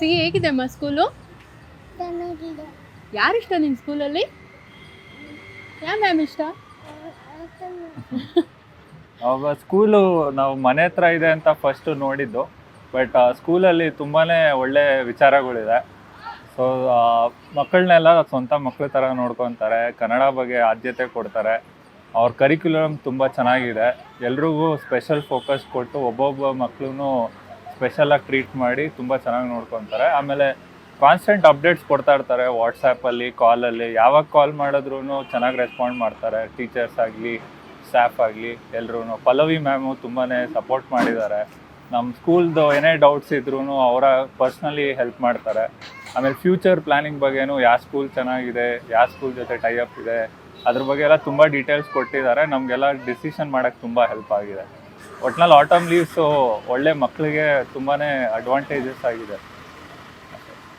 ಸಿಹಿ ಹೇಗಿದೆ ಅಮ್ಮ ಸ್ಕೂಲು? ಚೆನ್ನಾಗಿದೆ. ಯಾರಿಷ್ಟ ನಿನ್ನ ಸ್ಕೂಲಲ್ಲಿ? ಯಾವ ಮ್ಯಾಮ್ ಇಷ್ಟ? ಅವಾಗ ಸ್ಕೂಲು ನಾವು ಮನೆ ಹತ್ರ ಇದೆ ಅಂತ ಫಸ್ಟು ನೋಡಿದ್ದು, ಬಟ್ ಸ್ಕೂಲಲ್ಲಿ ತುಂಬಾ ಒಳ್ಳೆ ವಿಚಾರಗಳಿದೆ. ಸೊ ಮಕ್ಕಳನ್ನೆಲ್ಲ ಸ್ವಂತ ಮಕ್ಕಳ ಥರ ನೋಡ್ಕೊತಾರೆ, ಕನ್ನಡ ಬಗ್ಗೆ ಆದ್ಯತೆ ಕೊಡ್ತಾರೆ. ಅವ್ರ ಕರಿಕ್ಯುಲಮ್ ತುಂಬ ಚೆನ್ನಾಗಿದೆ. ಎಲ್ರಿಗೂ ಸ್ಪೆಷಲ್ ಫೋಕಸ್ ಕೊಟ್ಟು ಒಬ್ಬೊಬ್ಬ ಮಕ್ಕಳೂ ಸ್ಪೆಷಲಾಗಿ ಟ್ರೀಟ್ ಮಾಡಿ ತುಂಬ ಚೆನ್ನಾಗಿ ನೋಡ್ಕೊತಾರೆ. ಆಮೇಲೆ ಕಾನ್ಸ್ಟೆಂಟ್ ಅಪ್ಡೇಟ್ಸ್ ಕೊಡ್ತಾ ಇರ್ತಾರೆ ವಾಟ್ಸಾಪಲ್ಲಿ, ಕಾಲಲ್ಲಿ. ಯಾವಾಗ ಕಾಲ್ ಮಾಡಿದ್ರೂ ಚೆನ್ನಾಗಿ ರೆಸ್ಪಾಂಡ್ ಮಾಡ್ತಾರೆ, ಟೀಚರ್ಸ್ ಆಗಲಿ ಸ್ಟಾಫ್ ಆಗಲಿ ಎಲ್ಲರೂ. ಪಲ್ಲವಿ ಮ್ಯಾಮು ತುಂಬಾ ಸಪೋರ್ಟ್ ಮಾಡಿದ್ದಾರೆ. ನಮ್ಮ ಸ್ಕೂಲ್ದು ಏನೇ ಡೌಟ್ಸ್ ಇದ್ರೂ ಅವರ ಪರ್ಸ್ನಲಿ ಹೆಲ್ಪ್ ಮಾಡ್ತಾರೆ. ಆಮೇಲೆ ಫ್ಯೂಚರ್ ಪ್ಲ್ಯಾನಿಂಗ್ ಬಗ್ಗೆನೂ ಯಾವ ಸ್ಕೂಲ್ ಚೆನ್ನಾಗಿದೆ, ಯಾವ ಸ್ಕೂಲ್ ಜೊತೆ ಟೈಅಪ್ ಇದೆ, ಅದ್ರ ಬಗ್ಗೆ ಎಲ್ಲ ತುಂಬ ಡೀಟೇಲ್ಸ್ ಕೊಟ್ಟಿದ್ದಾರೆ. ನಮಗೆಲ್ಲ ಡಿಸಿಷನ್ ಮಾಡೋಕ್ಕೆ ತುಂಬ ಹೆಲ್ಪ್ ಆಗಿದೆ. ಒಟ್ನಲ್ಲಿ ಆಟಮ್ ಲೀವ್ಸು ಒಳ್ಳೆ ಮಕ್ಕಳಿಗೆ ತುಂಬಾ ಅಡ್ವಾಂಟೇಜಸ್ ಆಗಿದೆ.